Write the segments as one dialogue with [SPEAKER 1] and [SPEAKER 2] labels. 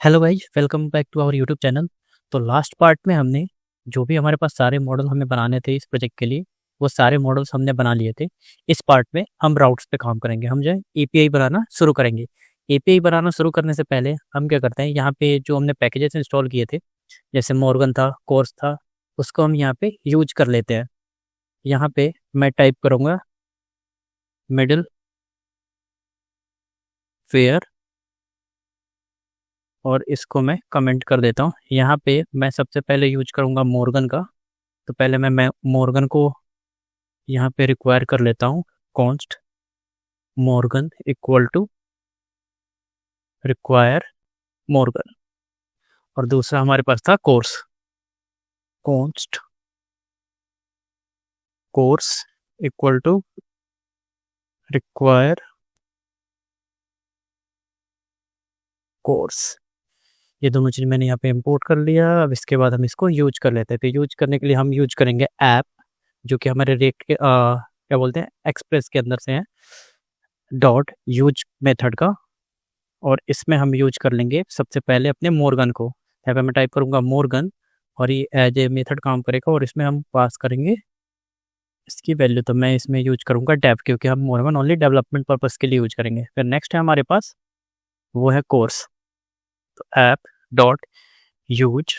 [SPEAKER 1] Hello guys, welcome back to our YouTube channel. तो last part में हमने जो भी हमारे पास सारे मॉडल हमें बनाने थे इस प्रोजेक्ट के लिए, वो सारे मॉडल्स हमने बना लिए थे। इस पार्ट में हम राउट्स पे काम करेंगे। हम जो है एपीआई बनाना शुरू करेंगे। एपीआई बनाना शुरू करने से पहले हम क्या करते हैं, यहाँ पे जो हमने पैकेजेस इंस्टॉल किए थे, जैसे मॉर्गन था, कोर्स था, उसको हम यहाँ पे यूज कर लेते हैं। यहाँ पे मैं टाइप करूँगा मिडिल फेयर, और इसको मैं कमेंट कर देता हूँ। यहाँ पे मैं सबसे पहले यूज करूँगा मॉर्गन का। तो पहले मैं मॉर्गन को यहाँ पे रिक्वायर कर लेता हूँ। Const morgan equal to require morgan. और दूसरा हमारे पास था cors, const cors equal to require cors. ये दोनों चीज़ मैंने यहाँ पे इंपोर्ट कर लिया। अब इसके बाद हम इसको यूज कर लेते हैं। तो यूज करने के लिए हम यूज करेंगे ऐप, जो कि हमारे रेट के क्या बोलते हैं, एक्सप्रेस के अंदर से है, डॉट यूज मेथड का। और इसमें हम यूज कर लेंगे सबसे पहले अपने मॉर्गन को। यहाँ पे मैं टाइप करूँगा मॉर्गन, और ये एज ए मेथड काम करेगा, और इसमें हम पास करेंगे इसकी वैल्यू। तो मैं इसमें यूज करूँगा डेव, क्योंकि हम मॉर्गन ओनली डेवलपमेंट पर्पस के लिए यूज करेंगे। फिर नेक्स्ट है हमारे पास, वो है कोर्स। तो app dot use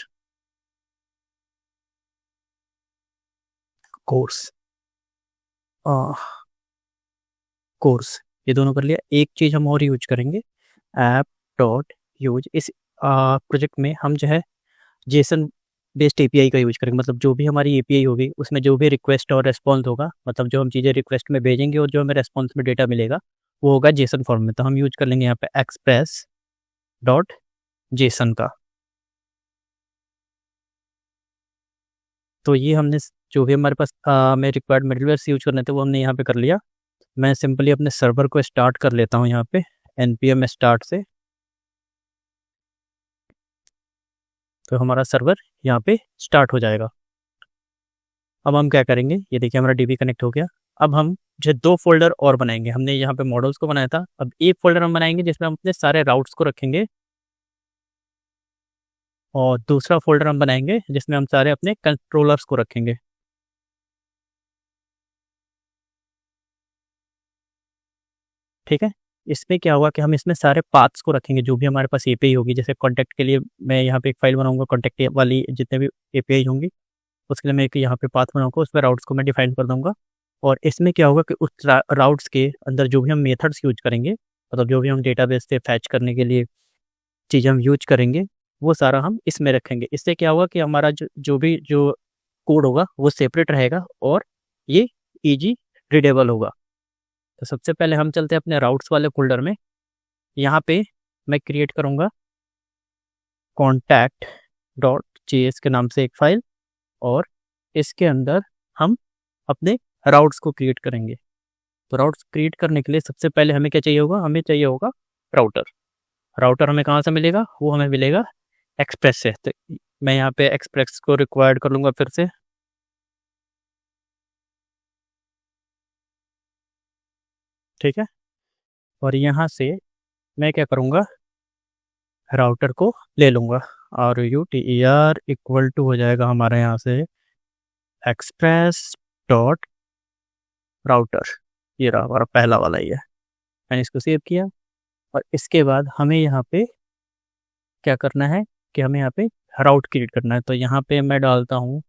[SPEAKER 1] course, course, ये दोनों कर लिया। एक चीज़ हम और यूज करेंगे, ऐप डॉट यूज। इस प्रोजेक्ट में हम जो है जेसन बेस्ड एपीआई का यूज करेंगे। मतलब जो भी हमारी एपीआई होगी, उसमें जो भी रिक्वेस्ट और रेस्पॉन्स होगा, मतलब जो हम चीज़ें रिक्वेस्ट में भेजेंगे और जो हमें रेस्पॉन्स में डेटा मिलेगा, वो होगा जेसन फॉर्म में। तो हम यूज कर लेंगे यहाँ पे एक्सप्रेस डॉट जेसन का। तो ये हमने जो भी हमारे पास में रिक्वायर्ड मिडलवेयर यूज करने थे, वो हमने यहाँ पे कर लिया। मैं सिंपली अपने सर्वर को स्टार्ट कर लेता हूँ यहाँ पे npm स्टार्ट से। तो हमारा सर्वर यहाँ पे स्टार्ट हो जाएगा। अब हम क्या करेंगे, ये देखिए हमारा डीबी कनेक्ट हो गया। अब हम जो दो फोल्डर और बनाएंगे। हमने यहाँ पे मॉडल्स को बनाया था, अब एक फोल्डर हम बनाएंगे जिसमें हम अपने सारे राउट्स को रखेंगे, और दूसरा फोल्डर हम बनाएंगे जिसमें हम सारे अपने कंट्रोलर्स को रखेंगे। ठीक है। इसमें क्या होगा कि हम इसमें सारे पाथ्स को रखेंगे, जो भी हमारे पास एपीआई होगी। जैसे कॉन्टैक्ट के लिए मैं यहाँ पे एक फाइल बनाऊंगा, कॉन्टैक्ट वाली जितने भी एपीआई होंगी, उसके लिए मैं एक यहाँ पे पाथ बनाऊंगा, उस पर राउट्स को मैं डिफाइन कर दूंगा। और इसमें क्या होगा कि उस राउट्स के अंदर जो भी हम मेथड्स यूज करेंगे, मतलब जो भी हम डेटाबेस से फैच करने के लिए चीज़ हम यूज करेंगे, वो सारा हम इसमें रखेंगे। इससे क्या होगा कि हमारा जो कोड होगा वो सेपरेट रहेगा, और ये इजी रीडेबल होगा। तो सबसे पहले हम चलते हैं अपने राउट्स वाले फोल्डर में। यहाँ पे मैं क्रिएट करूँगा कॉन्टैक्ट डॉट जेएस के नाम से एक फाइल, और इसके अंदर हम अपने राउट्स को क्रिएट करेंगे। तो राउट्स क्रिएट करने के लिए सबसे पहले हमें क्या चाहिए होगा, हमें चाहिए होगा राउटर। राउटर हमें कहाँ से मिलेगा, वो हमें मिलेगा एक्सप्रेस से। तो मैं यहाँ पे एक्सप्रेस को रिक्वायर्ड कर लूँगा फिर से। ठीक है। और यहाँ से मैं क्या करूँगा, राउटर को ले लूँगा, और RUTER इक्वल टू हो जाएगा हमारे यहाँ से एक्सप्रेस डॉट राउटर। ये रहा हमारा पहला वाला ही है। मैंने इसको सेव किया, और इसके बाद हमें यहाँ पे क्या करना है कि हमें यहाँ पे राउट क्रिएट करना है। तो यहाँ पे मैं डालता हूँ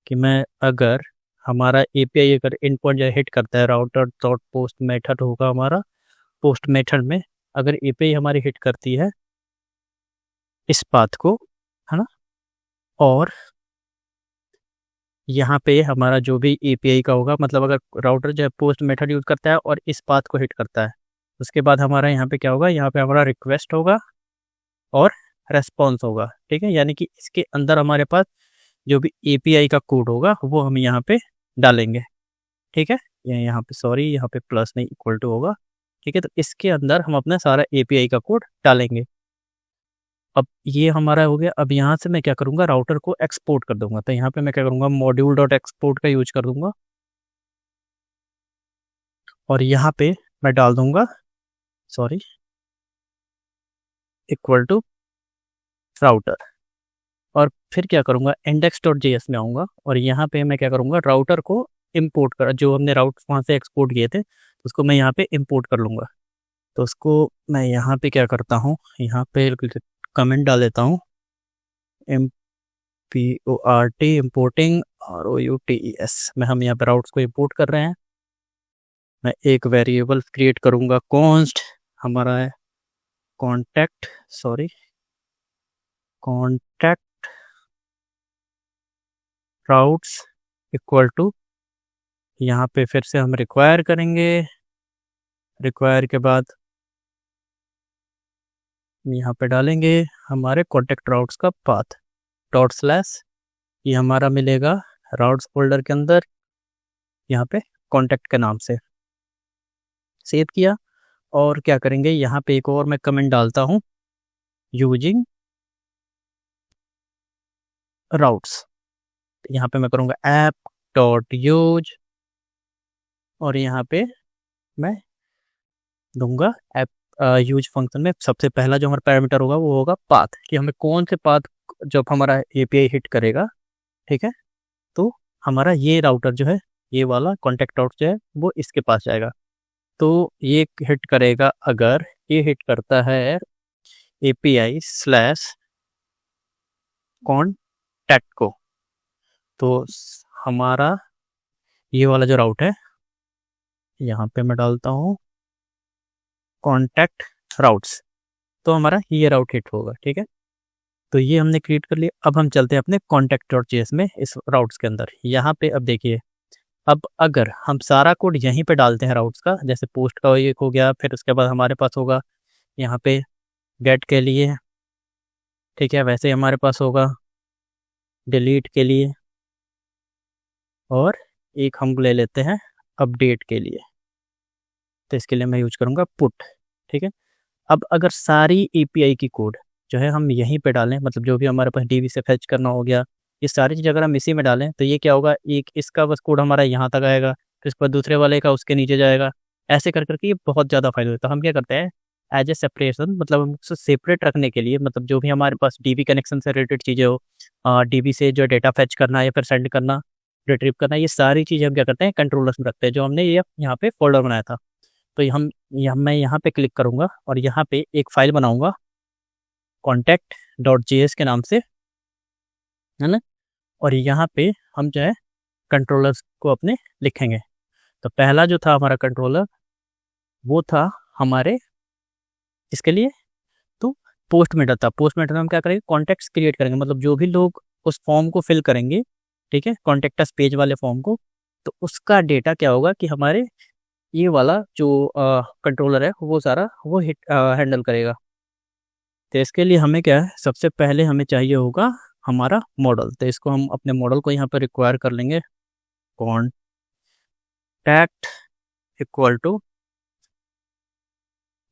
[SPEAKER 1] कि मैं अगर हमारा एपीआई अगर इन पॉइंट जो हिट करता है, राउटर डॉट पोस्ट मेथड होगा हमारा। पोस्ट मेथड में अगर एपीआई हमारी हिट करती है इस पाथ को, है ना, और यहाँ पे हमारा जो भी एपीआई का होगा, मतलब अगर राउटर जो है पोस्ट मेथड यूज करता है और इस पाथ को हिट करता है, उसके बाद हमारा यहाँ पे क्या होगा, यहाँ पे हमारा रिक्वेस्ट होगा और रेस्पॉन्स होगा। ठीक है। यानी कि इसके अंदर हमारे पास जो भी एपीआई का कोड होगा वो हम यहाँ पे डालेंगे। ठीक है। ये यहाँ पे सॉरी, यहाँ पे प्लस नहीं इक्वल टू होगा। ठीक है। तो इसके अंदर हम अपना सारा एपीआई का कोड डालेंगे। अब ये हमारा हो गया। अब यहाँ से मैं क्या करूँगा, राउटर को एक्सपोर्ट कर दूंगा। तो यहाँ पे मैं क्या करूँगा, मॉड्यूल डॉट एक्सपोर्ट का यूज कर दूंगा, और यहाँ पे मैं डाल दूंगा सॉरी इक्वल टू राउटर, और फिर क्या करूँगा, index.js में आऊँगा और यहाँ पे मैं क्या करूँगा, राउटर को इंपोर्ट कर, जो हमने राउट वहाँ से एक्सपोर्ट किए थे उसको मैं यहाँ पे इंपोर्ट कर लूँगा। तो उसको मैं यहाँ पे क्या करता हूँ, यहाँ पे कमेंट डाल देता हूँ, import importing routes में हम यहाँ पे राउट्स को इंपोर्ट कर रहे हैं। मैं एक वेरिएबल क्रिएट करूँगा, कॉन्स्ट हमारा है कॉन्टैक्ट राउट्स इक्वल टू, यहाँ पे फिर से हम रिक्वायर करेंगे, रिक्वायर के बाद यहाँ पे डालेंगे हमारे कॉन्टैक्ट राउट्स का पाथ डॉट स्लैश, ये हमारा मिलेगा राउट्स फोल्डर के अंदर, यहाँ पे कॉन्टैक्ट के नाम से सेव किया। और क्या करेंगे, यहाँ पे एक और मैं कमेंट डालता हूँ, यूजिंग राउट्स, यहाँ पे मैं करूँगा ऐप डॉट यूज, और यहाँ पे मैं दूंगा ऐप यूज फंक्शन में सबसे पहला जो हमारा पैरामीटर होगा वो होगा पाथ, कि हमें कौन से पाथ जब हमारा एपीआई हिट करेगा, ठीक है, तो हमारा ये राउटर जो है, ये वाला कॉन्टैक्ट राउट जो है वो इसके पास जाएगा। तो ये हिट करेगा अगर ये हिट करता है एपीआई स्लैश कॉन्टैक्ट को, तो हमारा ये वाला जो राउट है, यहाँ पे मैं डालता हूँ कॉन्टैक्ट राउट्स, तो हमारा ये राउट हिट होगा, ठीक है। तो ये हमने क्रिएट कर लिया। अब हम चलते हैं अपने contact.js में इस राउट्स के अंदर। यहाँ पे अब देखिए, अब अगर हम सारा कोड यहीं पे डालते हैं राउट्स का, जैसे पोस्ट का एक हो गया, फिर उसके बाद हमारे पास होगा यहाँ पे गेट के लिए, ठीक है, वैसे ही हमारे पास होगा डिलीट के लिए, और एक हम ले लेते हैं अपडेट के लिए, तो इसके लिए मैं यूज करूँगा पुट, ठीक है। अब अगर सारी एपीआई की कोड जो है हम यहीं पे डालें, मतलब जो भी हमारे पास डीबी से फैच करना हो गया, ये सारी चीज़ अगर हम इसी में डालें, तो ये क्या होगा, एक इसका बस कोड हमारा यहाँ तक आएगा, फिर उसके बाद दूसरे वाले का उसके नीचे जाएगा, ऐसे कर करके ये बहुत ज़्यादा फायदा होता है। हम क्या करते हैं, एज ए सेपरेशन, मतलब हम उसको सेपरेट रखने के लिए, मतलब जो भी हमारे पास डीबी कनेक्शन से रिलेटेड चीज़ें हो, डीबी से जो डेटा फैच करना या फिर सेंड करना, रिट्रीव करना, ये सारी चीज़ें हम क्या करते हैं, कंट्रोलर्स में रखते हैं, जो हमने ये यहाँ पे फोल्डर बनाया था। तो मैं यहाँ पे क्लिक करूँगा और यहाँ पे एक फाइल बनाऊँगा contact.js के नाम से, है ना, और यहाँ पे हम जो है कंट्रोलर्स को अपने लिखेंगे। तो पहला जो था हमारा कंट्रोलर वो था हमारे इसके लिए, तो पोस्ट मेथड था। पोस्ट मेथड में हम क्या करेंगे, कॉन्टैक्ट्स क्रिएट करेंगे, मतलब जो भी लोग उस फॉर्म को फिल करेंगे, ठीक है, कॉन्टैक्ट अस पेज वाले फॉर्म को, तो उसका डेटा क्या होगा कि हमारे ये वाला जो कंट्रोलर है वो सारा वो हैंडल करेगा। तो इसके लिए हमें क्या है, सबसे पहले हमें चाहिए होगा हमारा मॉडल, तो इसको हम अपने मॉडल को यहाँ पर रिक्वायर कर लेंगे, कॉन्टैक्ट इक्वल टू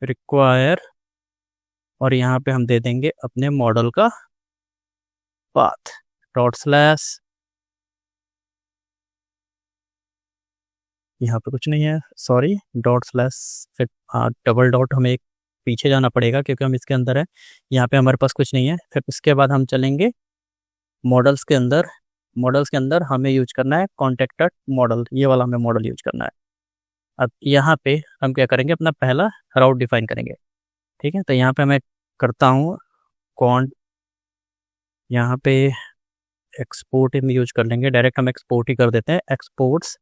[SPEAKER 1] रिक्वायर, और यहाँ पे हम दे देंगे अपने मॉडल का पाथ डॉट स्लैश, यहाँ पे कुछ नहीं है, सॉरी, डॉट स्लैश, फिर डबल डॉट हमें एक पीछे जाना पड़ेगा क्योंकि हम इसके अंदर है, यहाँ पे हमारे पास कुछ नहीं है। फिर उसके बाद हम चलेंगे मॉडल्स के अंदर, मॉडल्स के अंदर हमें यूज करना है कॉन्टैक्ट मॉडल, ये वाला हमें मॉडल यूज करना है। अब यहाँ पे हम क्या करेंगे, अपना पहला राउट डिफाइन करेंगे, ठीक है। तो यहाँ पे मैं करता हूँ यहाँ पे एक्सपोर्ट हम यूज कर लेंगे, डायरेक्ट हम एक्सपोर्ट ही कर देते हैं, एक्सपोर्ट्स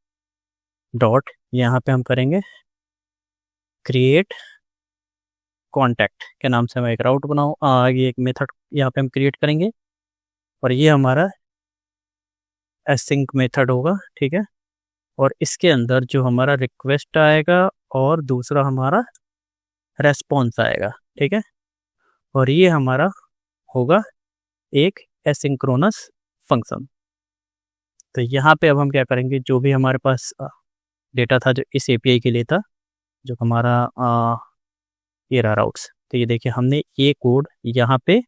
[SPEAKER 1] डॉट, यहाँ पे हम करेंगे क्रिएट कॉन्टैक्ट के नाम से मैं एक राउट बनाऊँ, ये एक मेथड यहाँ पे हम क्रिएट करेंगे, और ये हमारा एसिंक मेथड होगा, ठीक है। और इसके अंदर जो हमारा रिक्वेस्ट आएगा और दूसरा हमारा रेस्पॉन्स आएगा, ठीक है, और ये हमारा होगा एक एसिंक्रोनस फंक्शन। तो यहाँ पे अब हम क्या करेंगे, जो भी हमारे पास डेटा था जो इस एपीआई के लिए था, जो हमारा ये रहा राउट्स, तो ये देखिए हमने ये कोड यहाँ पे,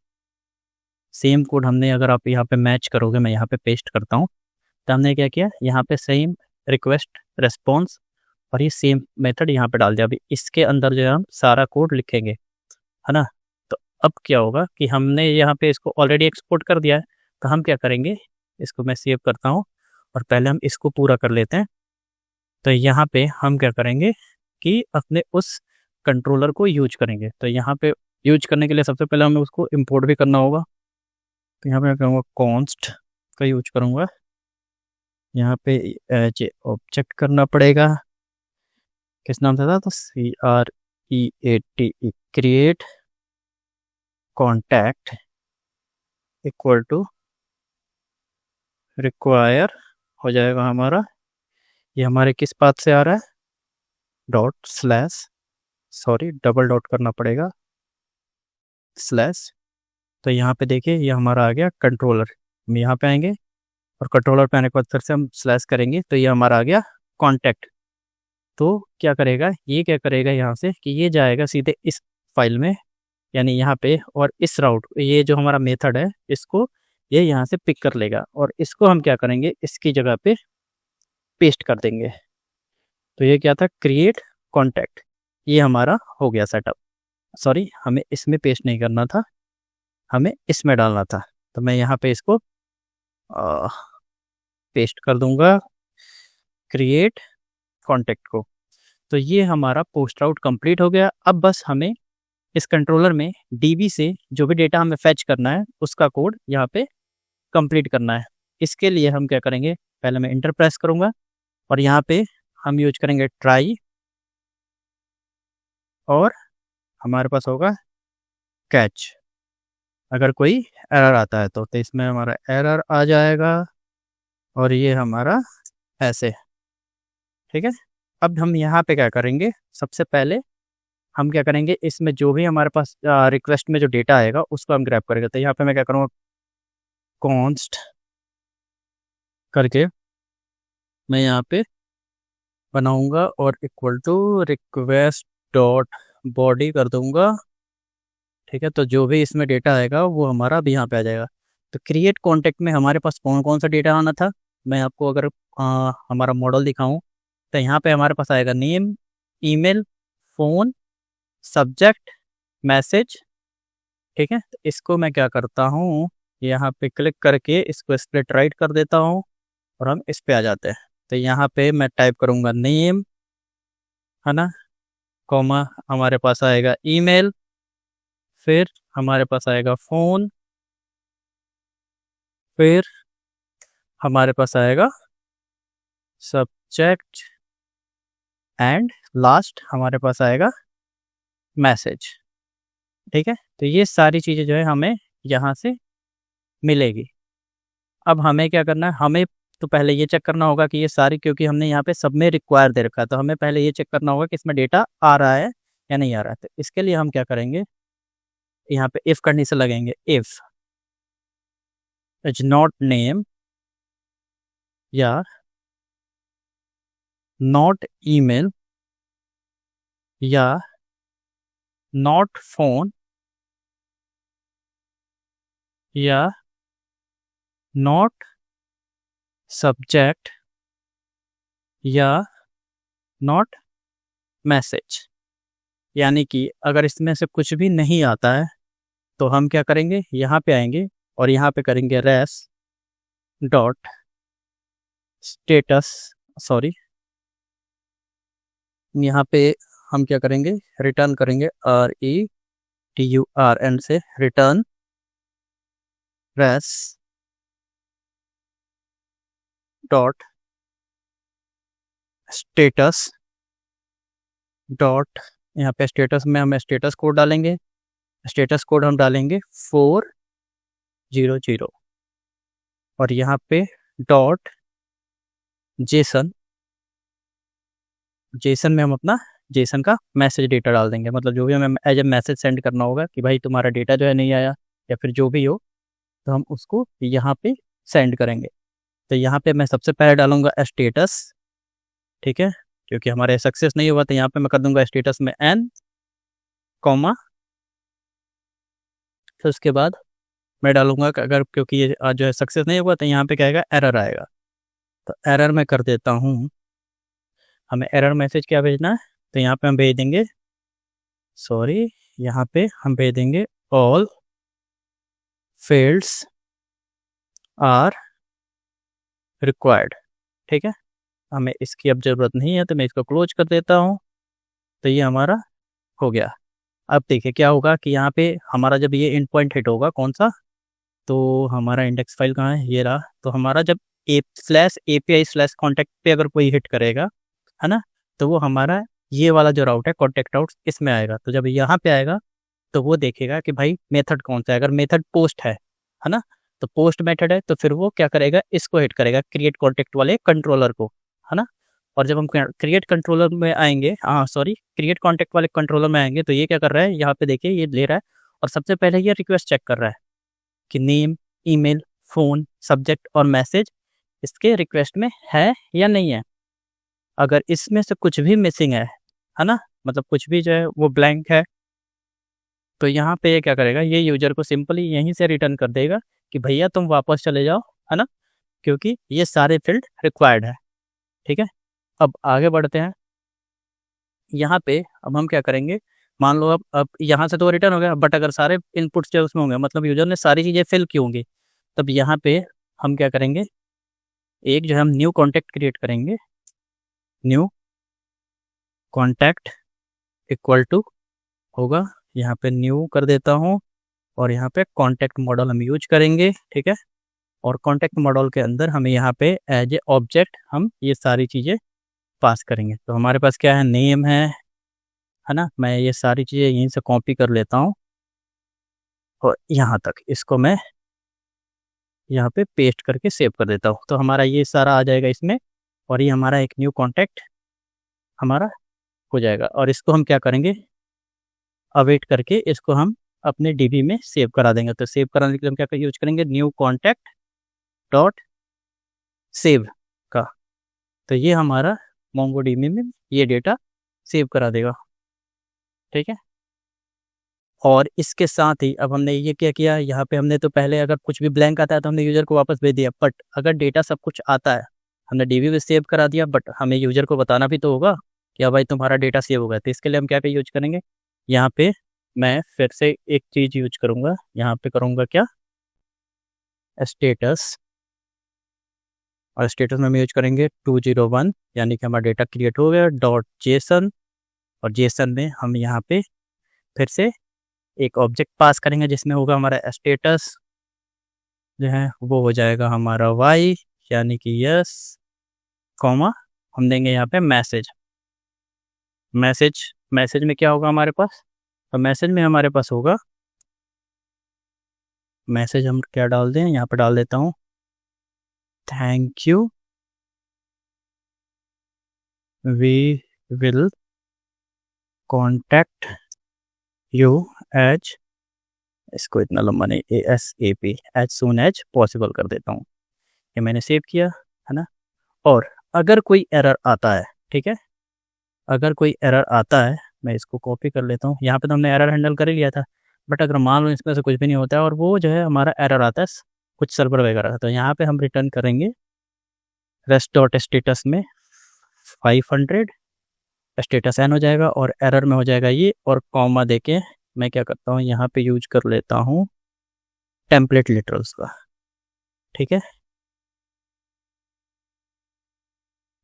[SPEAKER 1] सेम कोड हमने, अगर आप यहाँ पे मैच करोगे, मैं यहाँ पे पेस्ट करता हूँ, तो हमने क्या किया, यहाँ पे सेम रिक्वेस्ट रेस्पॉन्स और ये सेम मेथड यहाँ पे डाल दिया। अभी इसके अंदर जो है हम सारा कोड लिखेंगे, है ना। तो अब क्या होगा कि हमने यहाँ पे इसको ऑलरेडी एक्सपोर्ट कर दिया है, तो हम क्या करेंगे, इसको मैं सेव करता हूँ और पहले हम इसको पूरा कर लेते हैं। तो यहाँ पे हम क्या करेंगे कि अपने उस कंट्रोलर को यूज करेंगे। तो यहाँ पे यूज करने के लिए सबसे पहले हमें उसको इंपोर्ट भी करना होगा। तो यहाँ पे मैं कहूँगा कॉन्स्ट का यूज करूँगा। यहाँ पे एज ऑब्जेक्ट करना पड़ेगा, किस नाम से था, तो CREATE create contact equal to require हो जाएगा हमारा। ये हमारे किस पाथ से आ रहा है, dot slash, sorry double dot करना पड़ेगा, स्लैश। तो यहाँ पे देखिए ये हमारा आ गया कंट्रोलर। हम यहाँ पे आएंगे और कंट्रोलर पे आने के बाद फिर से हम स्लैश करेंगे तो ये हमारा आ गया कॉन्टैक्ट। तो क्या करेगा, ये क्या करेगा यहाँ से कि ये जाएगा सीधे इस फाइल में, यानी यहाँ पे, और इस राउट, ये जो हमारा मेथड है इसको ये यहाँ से पिक कर लेगा और इसको हम क्या करेंगे, इसकी जगह पे पेस्ट कर देंगे। तो ये क्या था, क्रिएट कॉन्टैक्ट, ये हमारा हो गया सेटअप। सॉरी, हमें इसमें पेस्ट नहीं करना था, हमें इसमें डालना था। तो मैं यहाँ पे इसको पेस्ट कर दूंगा क्रिएट कॉन्टैक्ट को। तो ये हमारा पोस्ट राउट कंप्लीट हो गया। अब बस हमें इस कंट्रोलर में DB से जो भी डेटा हमें फैच करना है उसका कोड यहाँ पे कंप्लीट करना है। इसके लिए हम क्या करेंगे, पहले मैं इंटर प्रेस करूँगा और यहाँ पे हम यूज करेंगे ट्राई, और हमारे पास होगा कैच। अगर कोई एरर आता है तो इसमें हमारा एरर आ जाएगा और ये हमारा ऐसे, ठीक है। अब हम यहाँ पे क्या करेंगे, सबसे पहले हम क्या करेंगे, इसमें जो भी हमारे पास रिक्वेस्ट में जो डेटा आएगा उसको हम ग्रैब करेंगे। तो यहाँ पे मैं क्या करूँगा, कॉन्स्ट करके मैं यहाँ पे बनाऊंगा और equal to request dot body कर दूंगा, ठीक है। तो जो भी इसमें डेटा आएगा वो हमारा भी यहाँ पे आ जाएगा। तो क्रिएट कॉन्टैक्ट में हमारे पास कौन कौन सा डेटा आना था, मैं आपको अगर हमारा मॉडल दिखाऊं तो यहाँ पे हमारे पास आएगा name, email, phone, subject, message, ठीक है। तो इसको मैं क्या करता हूँ, यहाँ पे क्लिक करके इसको स्प्लिट राइट कर देता हूँ और हम इस पे आ जाते हैं। तो यहाँ पे मैं टाइप करूँगा नेम, है ना, कॉमा हमारे पास आएगा ईमेल, फिर हमारे पास आएगा फ़ोन, फिर हमारे पास आएगा सब्जेक्ट, एंड लास्ट हमारे पास आएगा मैसेज, ठीक है। तो ये सारी चीज़ें जो है हमें यहाँ से मिलेगी। अब हमें क्या करना है, हमें तो पहले ये चेक करना होगा कि ये सारी, क्योंकि हमने यहाँ पे सब में रिक्वायर दे रखा है, तो हमें पहले ये चेक करना होगा कि इसमें डेटा आ रहा है या नहीं आ रहा है। तो इसके लिए हम क्या करेंगे, यहाँ पे इफ़ कंडीशन लगेंगे, इफ़ इज नॉट नेम या नॉट ईमेल या नॉट फ़ोन या नॉट सब्जेक्ट या नॉट मैसेज, यानी कि अगर इसमें से कुछ भी नहीं आता है तो हम क्या करेंगे, यहाँ पे आएंगे और यहाँ पे करेंगे रेस डॉट स्टेटस, सॉरी, यहाँ पे हम क्या करेंगे, रिटर्न करेंगे RETURN से return res dot status dot, यहाँ पे स्टेटस में हम स्टेटस कोड डालेंगे, स्टेटस कोड हम डालेंगे 400 और यहाँ पे डॉट जेसन, जेसन में हम अपना जेसन का मैसेज डेटा डाल देंगे, मतलब जो भी हमें एज ए मैसेज सेंड करना होगा कि भाई तुम्हारा डेटा जो है नहीं आया या फिर जो भी हो, तो हम उसको यहाँ पे सेंड करेंगे। तो यहाँ पे मैं सबसे पहले डालूंगा स्टेटस, ठीक है, क्योंकि हमारे सक्सेस नहीं हुआ, तो यहाँ पे मैं कर दूंगा स्टेटस में N कॉमा, फिर उसके बाद मैं डालूंगा कि अगर, क्योंकि ये जो है सक्सेस नहीं हुआ, तो यहाँ पे क्या आएगा, एरर आएगा। तो एरर मैं कर देता हूँ, हमें एरर मैसेज क्या भेजना है, तो यहाँ पे हम भेज देंगे, सॉरी, यहाँ पे हम भेज देंगे ऑल फील्ड्स आर रिक्वायर्ड। ठीक है, हमें इसकी अब ज़रूरत नहीं है तो मैं इसको क्लोज कर देता हूँ। तो ये हमारा हो गया। अब देखिए क्या होगा कि यहाँ पे हमारा जब ये एंड पॉइंट हिट होगा कौन सा, तो हमारा इंडेक्स फाइल कहाँ है, ये रहा। तो हमारा जब API/कॉन्टैक्ट पे अगर कोई हिट करेगा, है ना, तो वो हमारा ये वाला जो राउट है कॉन्टैक्ट राउट इसमें आएगा। तो जब यहाँ पे आएगा तो वो देखेगा कि भाई मेथड कौन सा है। अगर मेथड पोस्ट है ना, तो पोस्ट मेथड है तो फिर वो क्या करेगा, इसको हिट करेगा, क्रिएट कॉन्टैक्ट वाले कंट्रोलर को, है ना। और जब हम क्रिएट कंट्रोलर में आएंगे, क्रिएट कॉन्टैक्ट वाले कंट्रोलर में आएंगे, तो ये क्या कर रहा है, यहाँ पे देखिए ये ले रहा है और सबसे पहले ये रिक्वेस्ट चेक कर रहा है कि नेम, ईमेल, फ़ोन, सब्जेक्ट और मैसेज इसके रिक्वेस्ट में है या नहीं है। अगर इसमें से कुछ भी मिसिंग है ना, मतलब कुछ भी जो है वो ब्लैंक है, तो यहाँ पे ये क्या करेगा, ये यूज़र को सिंपली यहीं से रिटर्न कर देगा कि भैया तुम वापस चले जाओ, है ना, क्योंकि ये सारे फील्ड रिक्वायर्ड है। ठीक है, अब आगे बढ़ते हैं। यहाँ पे अब हम क्या करेंगे, मान लो अब यहाँ से तो रिटर्न हो गया, बट अगर सारे इनपुट्स जो उसमें होंगे, मतलब यूज़र ने सारी चीज़ें फिल की होंगी, तब यहाँ पे हम क्या करेंगे, एक जो है हम न्यू कॉन्टैक्ट क्रिएट करेंगे। न्यू कॉन्टैक्ट इक्वल टू होगा, यहाँ पे न्यू कर देता हूँ और यहाँ पे कॉन्टैक्ट मॉडल हम यूज करेंगे। ठीक है, और कॉन्टैक्ट मॉडल के अंदर हमें यहाँ पे एज ए ऑब्जेक्ट हम ये सारी चीज़ें पास करेंगे। तो हमारे पास क्या है, नेम है ना। मैं ये सारी चीज़ें यहीं से कॉपी कर लेता हूँ और यहाँ तक इसको मैं यहाँ पे पेस्ट करके सेव कर देता हूँ। तो हमारा ये सारा आ जाएगा इसमें और ये हमारा एक न्यू कॉन्टैक्ट हमारा हो जाएगा। और इसको हम क्या करेंगे, अवेट करके इसको हम अपने DB में सेव करा देंगे। तो सेव कराने के लिए हम क्या यूज करेंगे, न्यू कॉन्टैक्ट डॉट सेव का। तो ये हमारा MongoDB में ये डेटा सेव करा देगा। ठीक है, और इसके साथ ही अब हमने ये क्या किया, यहाँ पे हमने तो पहले अगर कुछ भी ब्लैंक आता है तो हमने यूज़र को वापस भेज दिया, बट अगर डेटा सब कुछ आता है, हमने DB में सेव करा दिया, बट हमें यूज़र को बताना भी तो होगा कि भाई तुम्हारा डेटा सेव हो गया। तो इसके लिए हम क्या यूज करेंगे, यहाँ पे मैं फिर से एक चीज़ यूज करूँगा, यहाँ पे करूँगा क्या, स्टेटस। और स्टेटस में हम यूज करेंगे 201, यानी कि हमारा डेटा क्रिएट हो गया .json। और JSON में हम यहाँ पे फिर से एक ऑब्जेक्ट पास करेंगे जिसमें होगा हमारा स्टेटस जो है वो हो जाएगा हमारा y, यानी कि यस, कॉमा हम देंगे यहाँ पे मैसेज। मैसेज में क्या होगा हमारे पास, तो मैसेज में हमारे पास होगा, मैसेज हम क्या डाल दें, यहाँ पे डाल देता हूँ thank you, we will contact you as, इसको इतना लंबा नहीं, ASAP, as soon as possible कर देता हूँ। ये मैंने सेव किया, है ना। और अगर कोई एरर आता है, ठीक है, अगर कोई एरर आता है, मैं इसको कॉपी कर लेता हूँ। यहाँ पे तो हमने एरर हैंडल कर ही लिया था, बट अगर मान लो इसमें से कुछ भी नहीं होता है और वो जो है हमारा एरर आता है कुछ सर्वर वगैरह, तो यहाँ पे हम रिटर्न करेंगे rest.status में 500 स्टेटस n हो जाएगा और एरर में हो जाएगा ये, और कॉमा देके मैं क्या करता हूँ, यहाँ पे यूज कर लेता हूँ टेम्पलेट लिटरल्स का। ठीक है,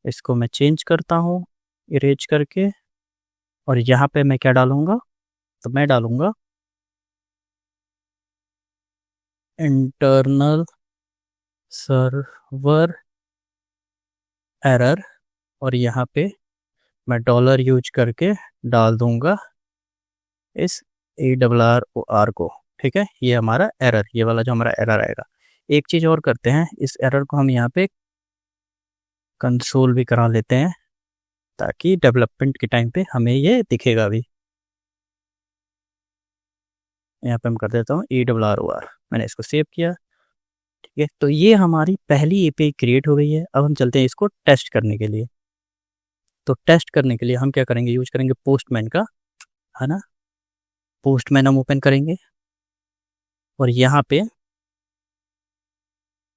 [SPEAKER 1] इसको मैं चेंज करता हूँ इरेज करके, और यहाँ पे मैं क्या डालूँगा, तो मैं डालूँगा इंटरनल सर्वर एरर, और यहाँ पे मैं डॉलर यूज करके डाल दूँगा इस ARR को। ठीक है, ये हमारा एरर, ये वाला जो हमारा एरर आएगा। एक चीज़ और करते हैं, इस एरर को हम यहाँ पे कंसोल भी करा लेते हैं ताकि डेवलपमेंट के टाइम पे हमें ये दिखेगा भी। यहाँ पे हम कर देता हूँ ARR, मैंने इसको सेव किया। ठीक है, तो ये हमारी पहली API क्रिएट हो गई है। अब हम चलते हैं इसको टेस्ट करने के लिए। तो टेस्ट करने के लिए हम क्या करेंगे, यूज करेंगे पोस्टमैन का, है ना। पोस्टमैन हम ओपन करेंगे और यहाँ पे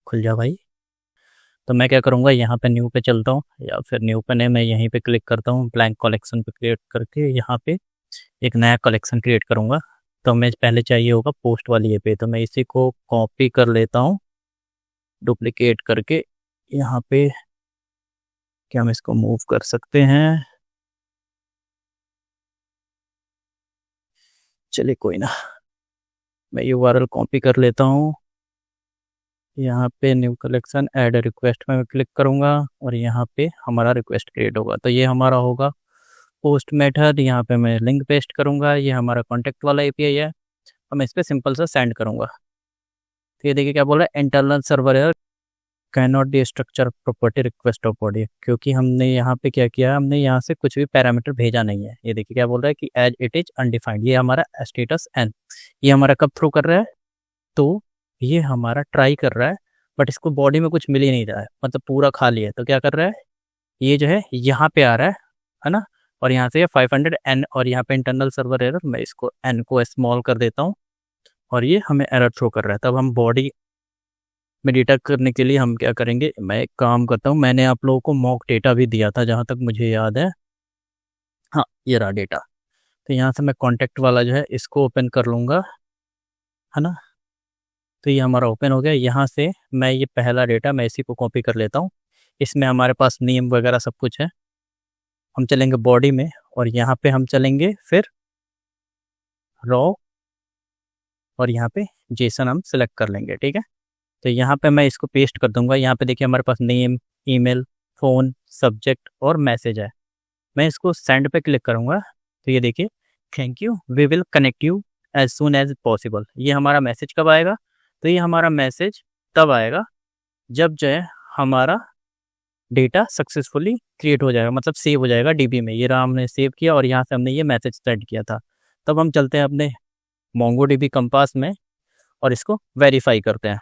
[SPEAKER 1] खुल जा भाई। तो मैं क्या करूँगा, यहाँ पे न्यू पे चलता हूँ, या फिर न्यू पे नहीं, मैं यहीं पे क्लिक करता हूँ, ब्लैंक कलेक्शन पे क्रिएट करके यहाँ पे एक नया कलेक्शन क्रिएट करूँगा तो हमें पहले चाहिए होगा पोस्ट वाली एपीआई, तो मैं इसी को कॉपी कर लेता हूँ डुप्लीकेट करके यहाँ पे। क्या हम इसको मूव कर सकते हैं? चलिए कोई ना, मैं यूआरएल कॉपी कर लेता हूँ। यहाँ पे न्यू कलेक्शन ऐड रिक्वेस्ट में मैं क्लिक करूँगा और यहाँ पे हमारा रिक्वेस्ट क्रिएट होगा। तो ये हमारा होगा पोस्ट मेथड। यहाँ पे मैं लिंक पेस्ट करूँगा, ये हमारा कॉन्टैक्ट वाला एपीआई है और मैं इस पर सिंपल सा सेंड करूँगा। तो ये देखिए क्या बोल रहा है, internal server error can not D structure property request of body, क्योंकि हमने यहाँ पे क्या किया, हमने यहाँ से कुछ भी पैरामीटर भेजा नहीं है। ये देखिए क्या बोल रहा है कि एज इट इज अनडिफाइंड, ये हमारा स्टेटस एन, ये हमारा कब थ्रो कर रहा है, तो ये हमारा ट्राई कर रहा है बट इसको बॉडी में कुछ मिल ही नहीं रहा है, मतलब पूरा खाली है। तो क्या कर रहा है, ये जो है यहाँ पे आ रहा है ना, और यहाँ से 500 एन और यहाँ पे इंटरनल सर्वर एरर, मैं इसको एन को स्मॉल कर देता हूँ और ये हमें एरर थ्रो कर रहा है। तब हम बॉडी में डिटेक्ट करने के लिए हम क्या करेंगे, मैं एक काम करता हूँ, मैंने आप लोगों को मॉक डेटा भी दिया था जहाँ तक मुझे याद है। हाँ ये रहा डेटा। तो यहाँ से मैं कॉन्टैक्ट वाला जो है इसको ओपन कर लूँगा, है ना। तो ये हमारा ओपन हो गया। यहाँ से मैं ये पहला डेटा मैं इसी को कॉपी कर लेता हूँ, इसमें हमारे पास नेम वगैरह सब कुछ है। हम चलेंगे बॉडी में और यहाँ पे हम चलेंगे फिर रॉ और यहाँ पे जेसन हम सिलेक्ट कर लेंगे, ठीक है। तो यहाँ पे मैं इसको पेस्ट कर दूंगा। यहाँ पे देखिए हमारे पास नेम, ईमेल, फ़ोन, सब्जेक्ट और मैसेज है। मैं इसको सेंड पे क्लिक करूँगा तो ये देखिए, thank you, we will connect you as soon as possible. ये हमारा मैसेज कब आएगा, तो ये हमारा मैसेज तब आएगा जब जो है हमारा डेटा सक्सेसफुली क्रिएट हो जाएगा, मतलब सेव हो जाएगा डीबी में। ये रहा, हमने सेव किया और यहाँ से हमने ये मैसेज सेंड किया था। तब हम चलते हैं अपने मोंगो डीबी कंपास में और इसको वेरीफाई करते हैं।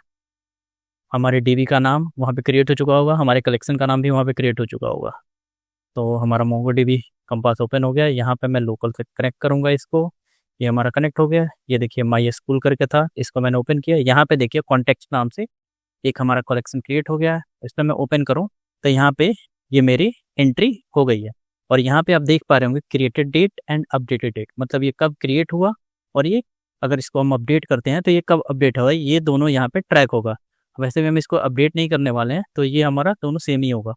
[SPEAKER 1] हमारे डीबी का नाम वहाँ पे क्रिएट हो चुका होगा, हमारे कलेक्शन का नाम भी वहाँ पे क्रिएट हो चुका होगा। तो हमारा मोंगो डीबी कंपास ओपन हो गया। यहाँ पे मैं लोकल से कनेक्ट करूँगा इसको, ये हमारा कनेक्ट हो गया। ये देखिए माई स्कूल करके था, इसको मैंने ओपन किया। यहाँ पे देखिए कॉन्टेक्ट नाम से एक हमारा कलेक्शन क्रिएट हो गया है। इसमें मैं ओपन करूँ तो यहाँ पे ये मेरी एंट्री हो गई है और यहाँ पे आप देख पा रहे होंगे created date and updated date, मतलब ये कब क्रिएट हुआ और ये अगर इसको हम अपडेट करते हैं तो ये कब अपडेट हुआ, ये दोनों यहाँ पे ट्रैक होगा। वैसे भी हम इसको अपडेट नहीं करने वाले हैं तो ये हमारा दोनों सेम ही होगा।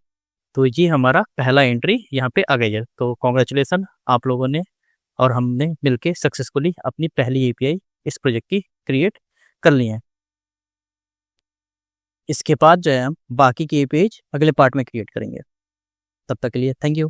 [SPEAKER 1] तो ये हमारा पहला एंट्री यहाँ पे आ गई है। तो कॉन्ग्रेचुलेसन, आप लोगों ने और हमने मिलके सक्सेसफुली अपनी पहली एपीआई इस प्रोजेक्ट की क्रिएट कर ली है। इसके बाद जो है हम बाकी की एपीआई अगले पार्ट में क्रिएट करेंगे। तब तक के लिए थैंक यू।